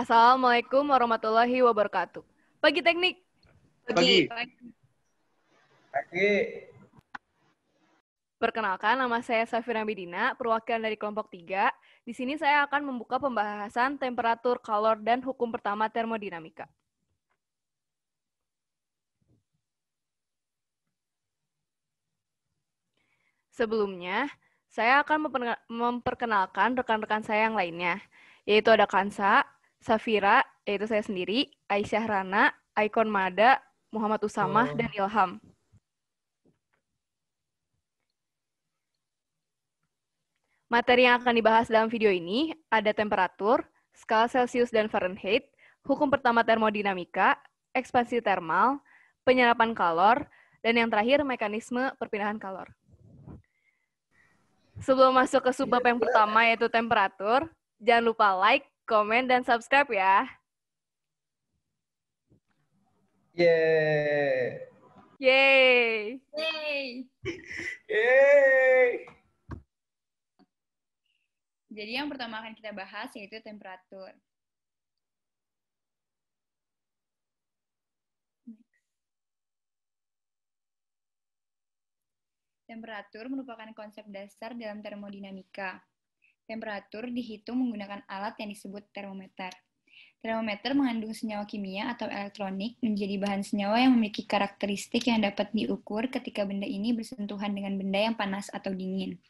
Assalamualaikum warahmatullahi wabarakatuh. Pagi teknik. Pagi. Perkenalkan, nama saya Safira Bidina, perwakilan dari kelompok 3. Di sini saya akan membuka pembahasan temperatur, kalor, dan hukum pertama termodinamika. Sebelumnya, saya akan memperkenalkan rekan-rekan saya yang lainnya, yaitu ada Kansa, Safira, yaitu saya sendiri, Aisyah Rana, Aikon Mada, Muhammad Usamah, dan Ilham. Materi yang akan dibahas dalam video ini ada temperatur, skala Celcius dan Fahrenheit, hukum pertama termodinamika, ekspansi termal, penyerapan kalor, dan yang terakhir mekanisme perpindahan kalor. Sebelum masuk ke subbab yang pertama yaitu temperatur, jangan lupa like, komen, dan subscribe ya. Yeay. Yeay. Yeay. Yeay. Jadi yang pertama akan kita bahas yaitu temperatur. Temperatur merupakan konsep dasar dalam termodinamika. Temperatur dihitung menggunakan alat yang disebut termometer. Termometer mengandung senyawa kimia atau elektronik menjadi bahan senyawa yang memiliki karakteristik yang dapat diukur ketika benda ini bersentuhan dengan benda yang panas atau dingin.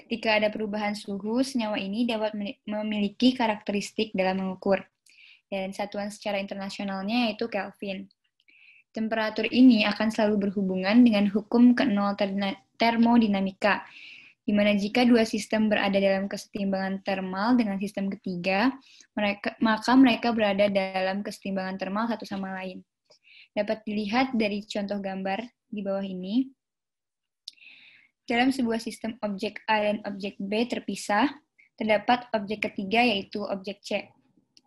Ketika ada perubahan suhu, senyawa ini dapat memiliki karakteristik dalam mengukur. Dan satuan secara internasionalnya yaitu Kelvin. Temperatur ini akan selalu berhubungan dengan hukum ke-0 termodinamika, di mana jika dua sistem berada dalam kesetimbangan termal dengan sistem ketiga, maka mereka berada dalam kesetimbangan termal satu sama lain. Dapat dilihat dari contoh gambar di bawah ini. Dalam sebuah sistem objek A dan objek B terpisah, terdapat objek ketiga yaitu objek C.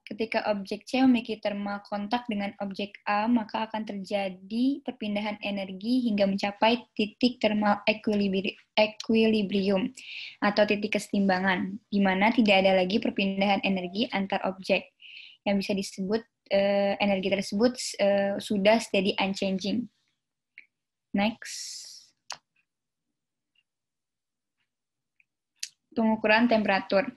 Ketika objek C memiliki thermal kontak dengan objek A, maka akan terjadi perpindahan energi hingga mencapai titik thermal equilibrium atau titik kesetimbangan, di mana tidak ada lagi perpindahan energi antar objek. Yang bisa disebut energi tersebut sudah steady unchanging. Next. Pengukuran temperatur.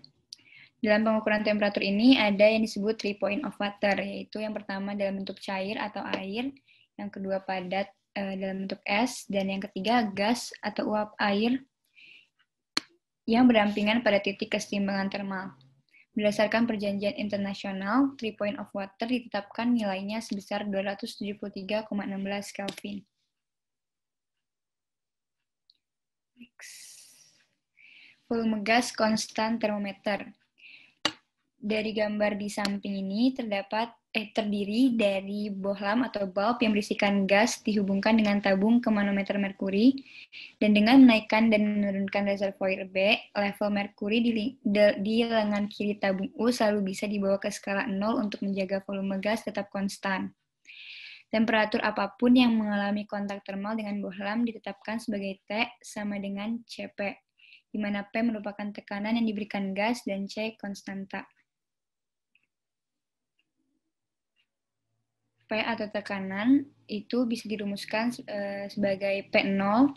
Dalam pengukuran temperatur ini ada yang disebut 3 point of water, yaitu yang pertama dalam bentuk cair atau air, yang kedua padat dalam bentuk es, dan yang ketiga gas atau uap air yang berdampingan pada titik kesetimbangan termal. Berdasarkan perjanjian internasional, 3 point of water ditetapkan nilainya sebesar 273,16 Kelvin. Volume gas konstan termometer. Dari gambar di samping ini terdiri dari bohlam atau bulb yang berisikan gas dihubungkan dengan tabung ke manometer merkuri, dan dengan menaikkan dan menurunkan reservoir B, level merkuri di lengan kiri tabung U selalu bisa dibawa ke skala 0 untuk menjaga volume gas tetap konstan. Temperatur apapun yang mengalami kontak termal dengan bohlam ditetapkan sebagai T sama dengan Cp, di mana P merupakan tekanan yang diberikan gas dan C konstanta. P atau tekanan itu bisa dirumuskan sebagai P0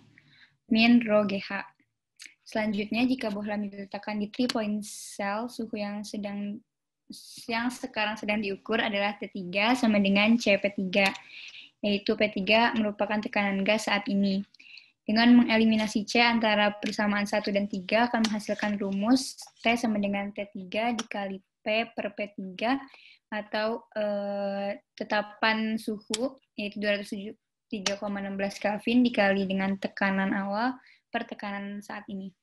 min rho GH. Selanjutnya, jika bohlam diletakkan di 3 point cell, suhu yang sekarang sedang diukur adalah T3 sama dengan CP3, yaitu P3 merupakan tekanan gas saat ini. Dengan mengeliminasi C antara persamaan 1 dan 3 akan menghasilkan rumus T sama dengan T3 dikali P per P3, atau tetapan suhu yaitu 273,16 Kelvin dikali dengan tekanan awal per tekanan saat ini.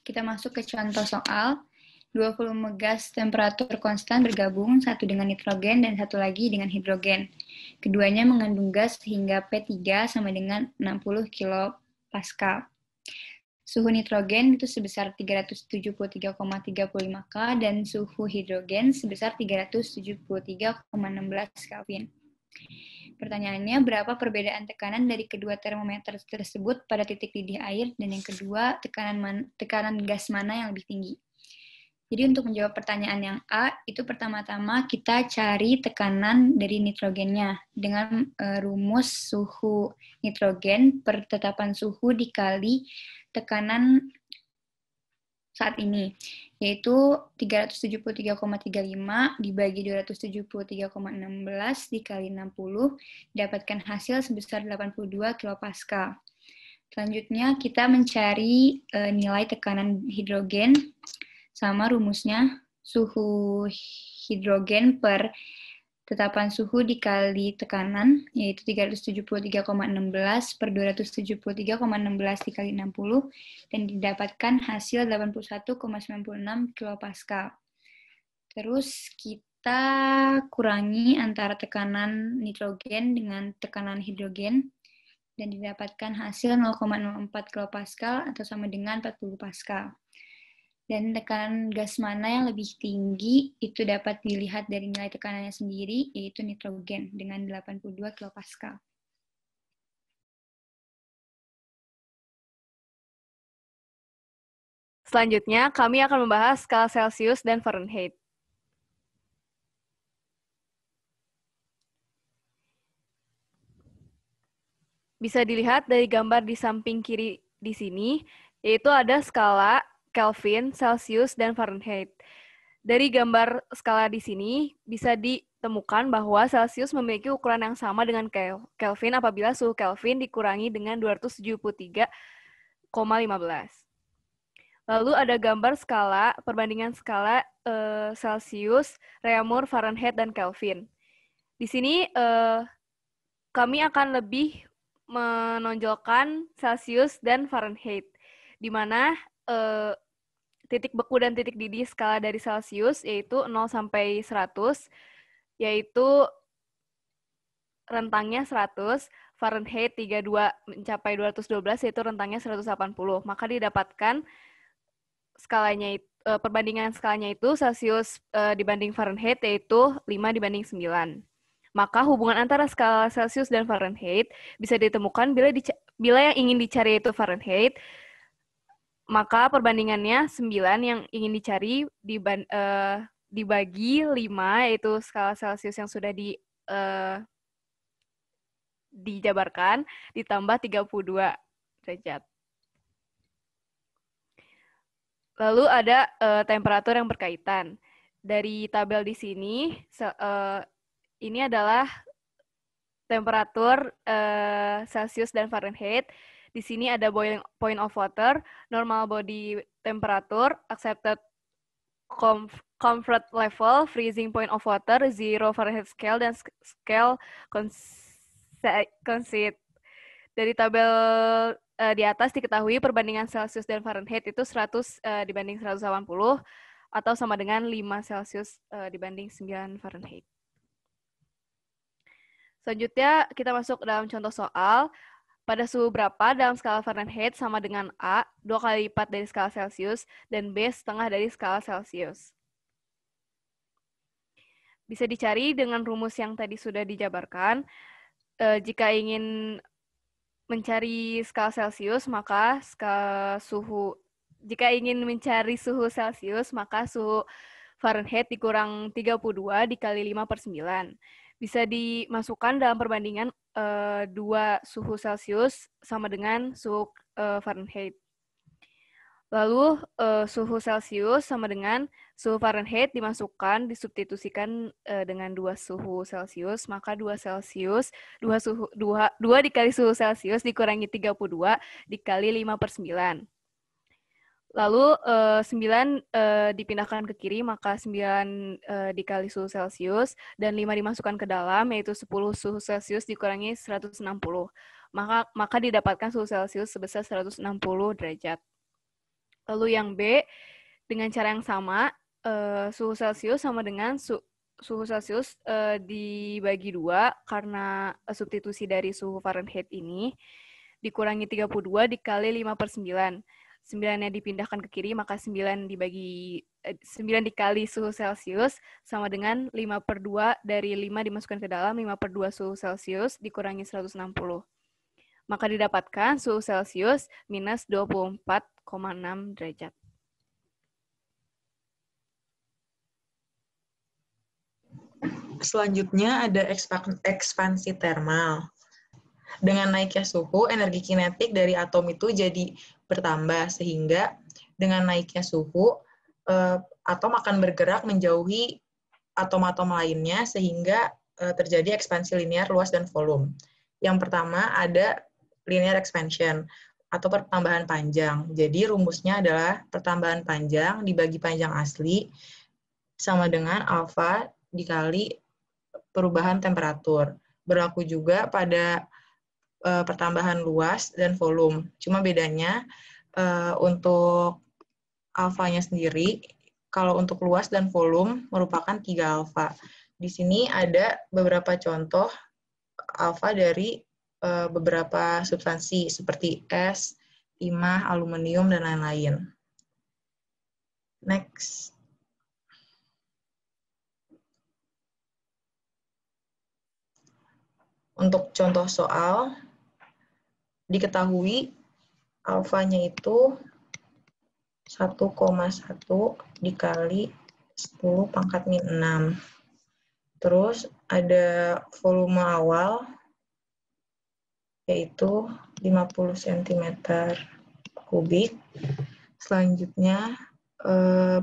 Kita masuk ke contoh soal. Dua volume gas temperatur konstan bergabung, satu dengan nitrogen dan satu lagi dengan hidrogen. Keduanya mengandung gas sehingga P3 sama dengan 60 kPa. Suhu nitrogen itu sebesar 373,35 K dan suhu hidrogen sebesar 373,16 Kelvin. Pertanyaannya, berapa perbedaan tekanan dari kedua termometer tersebut pada titik didih air, dan yang kedua, tekanan gas mana yang lebih tinggi? Jadi untuk menjawab pertanyaan yang A, itu pertama-tama kita cari tekanan dari nitrogennya dengan rumus suhu nitrogen per tetapan suhu dikali tekanan saat ini, yaitu 373,35 dibagi 273,16 dikali 60, dapatkan hasil sebesar 82 kilopascal. Selanjutnya kita mencari nilai tekanan hidrogen, sama rumusnya suhu hidrogen per tetapan suhu dikali tekanan, yaitu 373,16 per 273,16 dikali 60, dan didapatkan hasil 81,96 kilopascal. Terus kita kurangi antara tekanan nitrogen dengan tekanan hidrogen, dan didapatkan hasil 0,04 kilopascal atau sama dengan 40 pascal. Dan tekanan gas mana yang lebih tinggi itu dapat dilihat dari nilai tekanannya sendiri, yaitu nitrogen dengan 82 kilopascal. Selanjutnya, kami akan membahas skala Celsius dan Fahrenheit. Bisa dilihat dari gambar di samping kiri di sini, yaitu ada skala Kelvin, Celsius, dan Fahrenheit. Dari gambar skala di sini, bisa ditemukan bahwa Celsius memiliki ukuran yang sama dengan Kelvin apabila suhu Kelvin dikurangi dengan 273,15. Lalu ada gambar skala, perbandingan skala Celsius, Reaumur, Fahrenheit, dan Kelvin. Di sini kami akan lebih menonjolkan Celsius dan Fahrenheit, di mana titik beku dan titik didih skala dari Celsius yaitu 0 sampai 100, yaitu rentangnya 100, Fahrenheit 32 mencapai 212 yaitu rentangnya 180. Maka didapatkan skalanya perbandingan skalanya itu Celsius dibanding Fahrenheit yaitu 5 dibanding 9. Maka hubungan antara skala Celsius dan Fahrenheit bisa ditemukan bila yang ingin dicari itu Fahrenheit, maka perbandingannya 9 yang ingin dicari dibagi 5, yaitu skala Celsius yang sudah dijabarkan, ditambah 32 derajat. Lalu ada temperatur yang berkaitan. Dari tabel di sini, ini adalah temperatur Celsius dan Fahrenheit. Di sini ada boiling point of water, normal body temperature, accepted comfort level, freezing point of water, 0 Fahrenheit scale, dan scale consist. Dari tabel di atas diketahui perbandingan Celsius dan Fahrenheit itu 100 dibanding 180, atau sama dengan 5 Celsius dibanding 9 Fahrenheit. Selanjutnya kita masuk dalam contoh soal. Pada suhu berapa dalam skala Fahrenheit sama dengan A, 2 kali lipat dari skala Celsius, dan B setengah dari skala Celsius. Bisa dicari dengan rumus yang tadi sudah dijabarkan. Jika ingin mencari skala Celsius, maka jika ingin mencari suhu Celsius, maka suhu Fahrenheit dikurang 32 dikali 5/9. Bisa dimasukkan dalam perbandingan 2 suhu Celsius sama dengan suhu Fahrenheit. Lalu suhu Celsius sama dengan suhu Fahrenheit disubstitusikan dengan 2 suhu Celsius, maka 2 dikali suhu Celsius dikurangi 32 dikali 5/9. Lalu 9 dipindahkan ke kiri, maka 9 dikali suhu Celsius, dan 5 dimasukkan ke dalam, yaitu 10 suhu Celsius dikurangi 160. Maka didapatkan suhu Celsius sebesar 160 derajat. Lalu yang B, dengan cara yang sama, suhu Celsius sama dengan suhu Celsius dibagi 2, karena substitusi dari suhu Fahrenheit ini, dikurangi 32 dikali 5/9. 9-nya dipindahkan ke kiri, maka 9 dikali suhu Celsius sama dengan 5/2 dari 5 dimasukkan ke dalam, 5/2 suhu Celsius dikurangi 160. Maka didapatkan suhu Celsius minus 24,6 derajat. Selanjutnya ada ekspansi termal. Dengan naiknya suhu, energi kinetik dari atom itu jadi bertambah, sehingga dengan naiknya suhu, atom akan bergerak menjauhi atom-atom lainnya, sehingga terjadi ekspansi linear luas dan volume. Yang pertama ada linear expansion, atau pertambahan panjang. Jadi rumusnya adalah pertambahan panjang dibagi panjang asli, sama dengan alfa dikali perubahan temperatur. Berlaku juga pada pertambahan luas dan volume. Cuma bedanya untuk alfanya sendiri, kalau untuk luas dan volume merupakan 3 alfa. Di sini ada beberapa contoh alfa dari beberapa substansi seperti es, timah, aluminium, dan lain-lain. Next. Untuk contoh soal, diketahui alfanya itu 1,1 dikali 10 pangkat min 6. Terus ada volume awal, yaitu 50 cm kubik. Selanjutnya,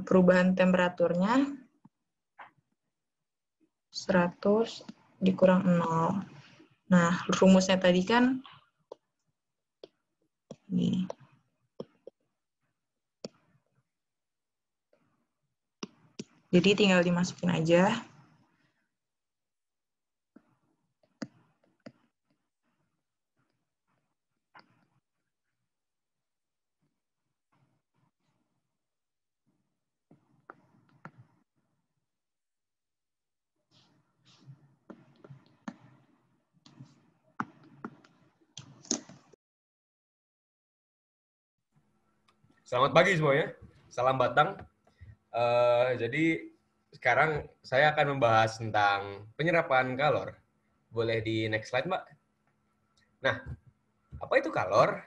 perubahan temperaturnya 100 dikurang 0. Nah, rumusnya tadi kan ini. Jadi tinggal dimasukin aja. Selamat pagi semuanya. Salam Batang. Jadi sekarang saya akan membahas tentang penyerapan kalor. Boleh di next slide, Mbak? Nah, apa itu kalor?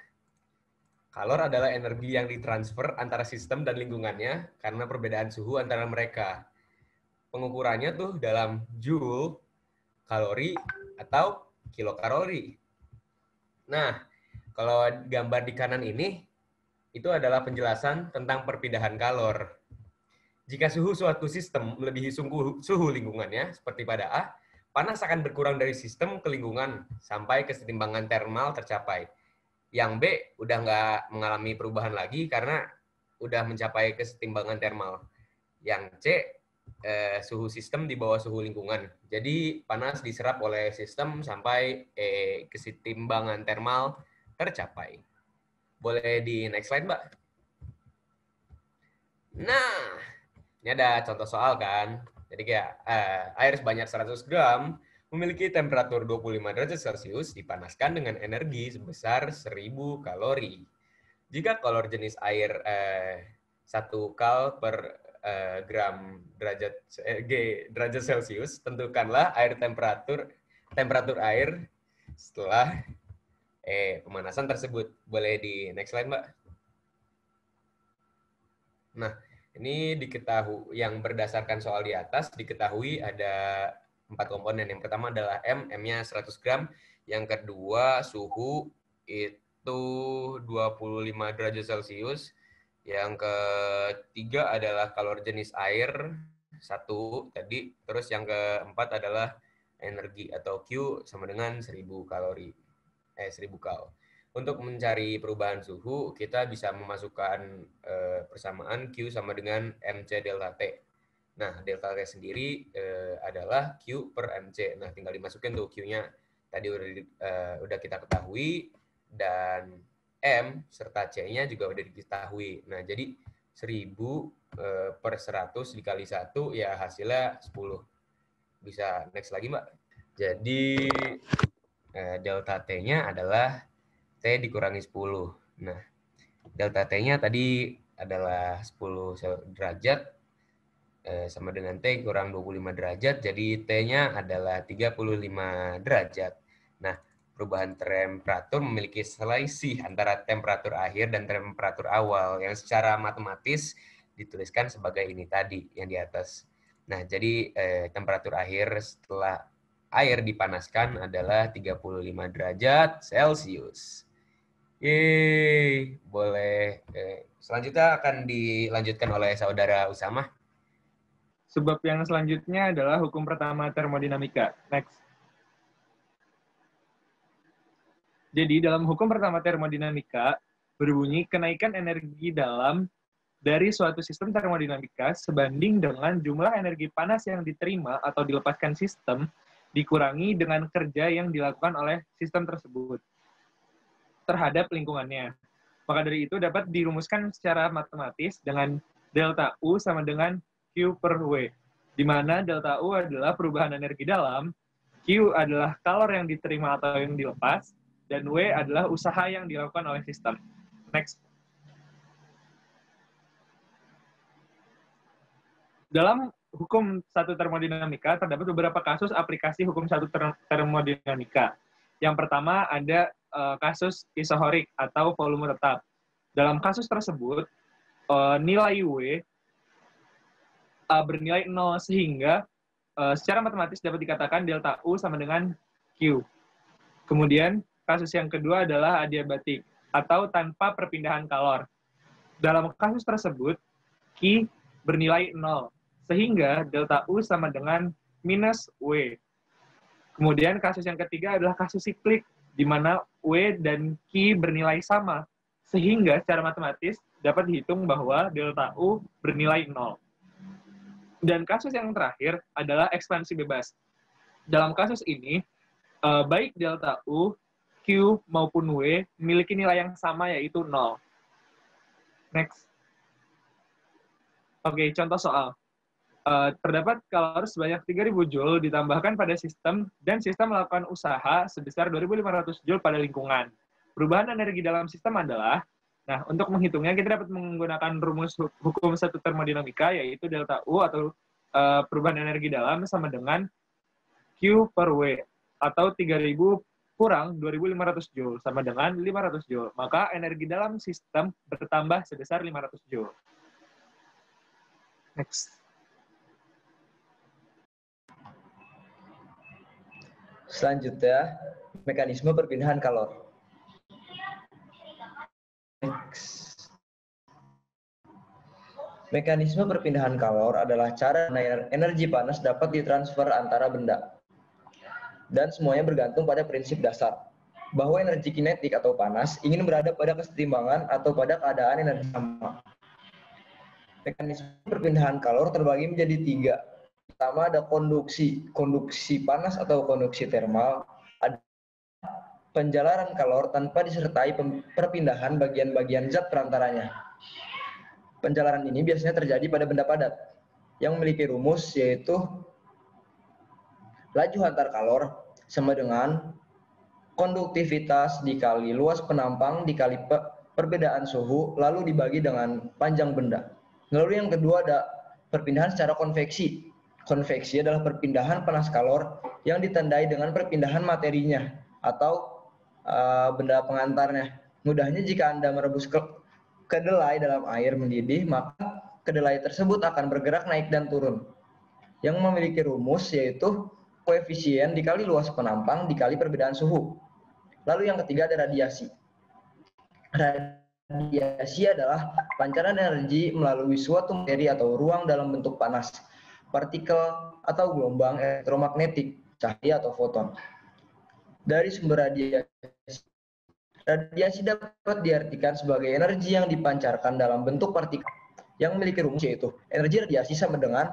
Kalor adalah energi yang ditransfer antara sistem dan lingkungannya karena perbedaan suhu antara mereka. Pengukurannya tuh dalam joule, kalori, atau kilokalori. Nah, kalau gambar di kanan ini, itu adalah penjelasan tentang perpindahan kalor. Jika suhu suatu sistem melebihi suhu lingkungannya, seperti pada A, panas akan berkurang dari sistem ke lingkungan sampai kesetimbangan termal tercapai. Yang B udah nggak mengalami perubahan lagi karena udah mencapai kesetimbangan termal. Yang C, suhu sistem di bawah suhu lingkungan. Jadi panas diserap oleh sistem sampai kesetimbangan termal tercapai. Boleh di next slide, Mbak? Nah, ini ada contoh soal kan. Jadi kayak air sebanyak 100 gram memiliki temperatur 25 derajat Celcius dipanaskan dengan energi sebesar 1000 kalori. Jika kalor jenis air 1 kal per gram derajat Celcius, tentukanlah air temperatur air setelah pemanasan tersebut. Boleh di next slide, Mbak? Nah, ini diketahui yang berdasarkan soal di atas diketahui ada 4 komponen. Yang pertama adalah M-nya 100 gram. Yang kedua suhu itu 25 derajat Celcius. Yang ketiga adalah kalor jenis air 1 tadi. Terus yang keempat adalah energi atau Q sama dengan 1000 kalori. 1000 kal. Untuk mencari perubahan suhu, kita bisa memasukkan persamaan Q sama dengan MC delta T. Nah, delta T sendiri adalah Q per MC. Nah, tinggal dimasukin tuh Q-nya. Tadi udah kita ketahui, dan M serta C-nya juga udah diketahui. Nah, jadi 1000 per 100 dikali 1, ya hasilnya 10. Bisa next lagi, Mbak. Jadi, delta T-nya adalah T dikurangi 10. Nah, delta T-nya tadi adalah 10 derajat sama dengan T kurang 25 derajat, jadi T-nya adalah 35 derajat. Nah, perubahan temperatur memiliki selisih antara temperatur akhir dan temperatur awal yang secara matematis dituliskan sebagai ini tadi yang di atas. Nah, jadi temperatur akhir setelah air dipanaskan adalah 35 derajat Celcius. Yeay, boleh. Selanjutnya akan dilanjutkan oleh saudara Usama. Sebab yang selanjutnya adalah hukum pertama termodinamika. Next. Jadi dalam hukum pertama termodinamika berbunyi kenaikan energi dalam dari suatu sistem termodinamika sebanding dengan jumlah energi panas yang diterima atau dilepaskan sistem dikurangi dengan kerja yang dilakukan oleh sistem tersebut terhadap lingkungannya. Maka dari itu dapat dirumuskan secara matematis dengan delta U sama dengan Q per W, di mana delta U adalah perubahan energi dalam, Q adalah kalor yang diterima atau yang dilepas, dan W adalah usaha yang dilakukan oleh sistem. Next. Dalam hukum satu termodinamika terdapat beberapa kasus aplikasi hukum satu termodinamika. Yang pertama ada kasus isohorik atau volume tetap. Dalam kasus tersebut, nilai W bernilai 0 sehingga secara matematis dapat dikatakan delta U sama dengan Q. Kemudian kasus yang kedua adalah adiabatik atau tanpa perpindahan kalor. Dalam kasus tersebut, Q bernilai 0 sehingga delta U sama dengan minus W. Kemudian kasus yang ketiga adalah kasus siklik, di mana W dan Q bernilai sama, sehingga secara matematis dapat dihitung bahwa delta U bernilai 0. Dan kasus yang terakhir adalah ekspansi bebas. Dalam kasus ini, baik delta U, Q, maupun W memiliki nilai yang sama, yaitu 0. Next. Oke, contoh soal. Terdapat kalor sebanyak 3.000 Joule ditambahkan pada sistem, dan sistem melakukan usaha sebesar 2.500 Joule pada lingkungan. Perubahan energi dalam sistem adalah, nah untuk menghitungnya kita dapat menggunakan rumus hukum satu termodinamika, yaitu delta U atau perubahan energi dalam sama dengan Q per W, atau 3.000 kurang 2.500 Joule sama dengan 500 Joule. Maka energi dalam sistem bertambah sebesar 500 Joule. Next. Selanjutnya, mekanisme perpindahan kalor. Next. Mekanisme perpindahan kalor adalah cara energi panas dapat ditransfer antara benda. Dan semuanya bergantung pada prinsip dasar, bahwa energi kinetik atau panas ingin berada pada kesetimbangan atau pada keadaan energi sama. Mekanisme perpindahan kalor terbagi menjadi 3. Pertama ada konduksi panas atau konduksi termal, ada penjalaran kalor tanpa disertai perpindahan bagian-bagian zat perantaranya. Penjalaran ini biasanya terjadi pada benda padat yang memiliki rumus yaitu laju hantar kalor sama dengan konduktivitas dikali luas penampang dikali perbedaan suhu lalu dibagi dengan panjang benda. Lalu yang kedua ada perpindahan secara konveksi. Konveksi adalah perpindahan panas kalor yang ditandai dengan perpindahan materinya atau benda pengantarnya. Mudahnya jika Anda merebus kedelai dalam air mendidih, maka kedelai tersebut akan bergerak naik dan turun. Yang memiliki rumus yaitu koefisien dikali luas penampang dikali perbedaan suhu. Lalu yang ketiga ada radiasi. Radiasi adalah pancaran energi melalui suatu materi atau ruang dalam bentuk panas, partikel atau gelombang elektromagnetik, cahaya atau foton. Dari sumber radiasi dapat diartikan sebagai energi yang dipancarkan dalam bentuk partikel yang memiliki rumus yaitu energi radiasi sama dengan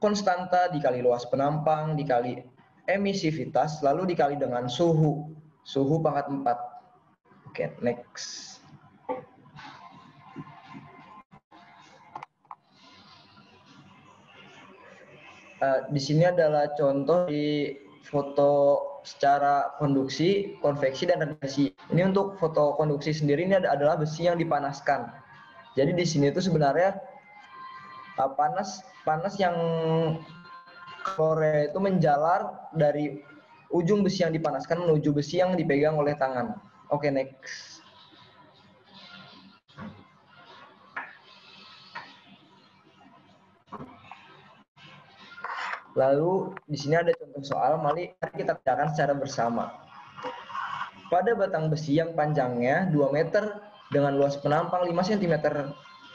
konstanta dikali luas penampang dikali emisivitas lalu dikali dengan suhu pangkat 4. Oke, next. Di sini adalah contoh di foto secara konduksi, konveksi, dan radiasi. Ini untuk foto konduksi sendiri ini adalah besi yang dipanaskan. Jadi di sini itu sebenarnya panas yang kalornya itu menjalar dari ujung besi yang dipanaskan menuju besi yang dipegang oleh tangan. Oke, next. Lalu di sini ada contoh soal, mari kita kerjakan secara bersama. Pada batang besi yang panjangnya 2 meter dengan luas penampang 5 cm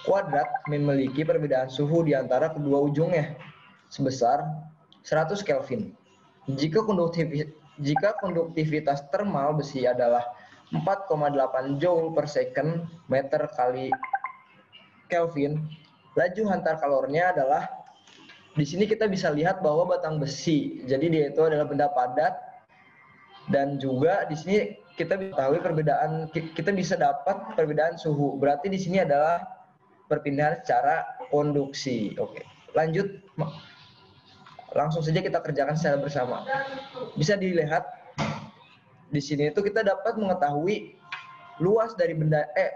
kuadrat memiliki perbedaan suhu di antara kedua ujungnya sebesar 100 Kelvin. Jika konduktivitas termal besi adalah 4,8 Joule per second meter kali Kelvin, laju hantar kalornya adalah, di sini kita bisa lihat bahwa batang besi, jadi dia itu adalah benda padat, dan juga di sini kita bisa dapat perbedaan suhu. Berarti di sini adalah perpindahan secara konduksi. Oke, lanjut. Langsung saja kita kerjakan secara bersama. Bisa dilihat di sini itu kita dapat mengetahui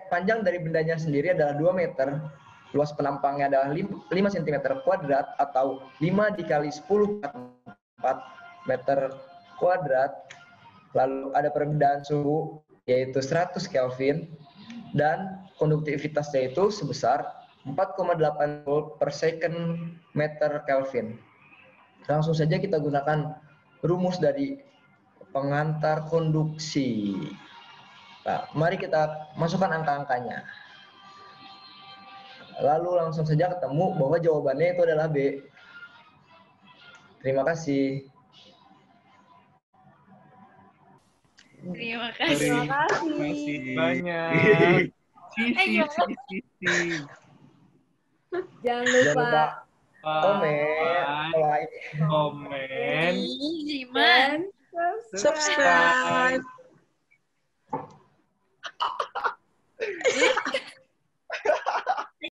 panjang dari bendanya sendiri adalah 2 meter. Luas penampangnya adalah 5 cm kuadrat atau 5 dikali 10 4 meter kuadrat. Lalu ada perbedaan suhu yaitu 100 Kelvin dan konduktivitasnya itu sebesar 4,8 volt per second meter Kelvin. Langsung saja kita gunakan rumus dari pengantar konduksi. Nah, mari kita masukkan angka-angkanya. Lalu langsung saja ketemu bahwa jawabannya itu adalah B. Terima kasih. Terima kasih. Terima kasih banyak. Jangan lupa komen, Jiman. Subscribe.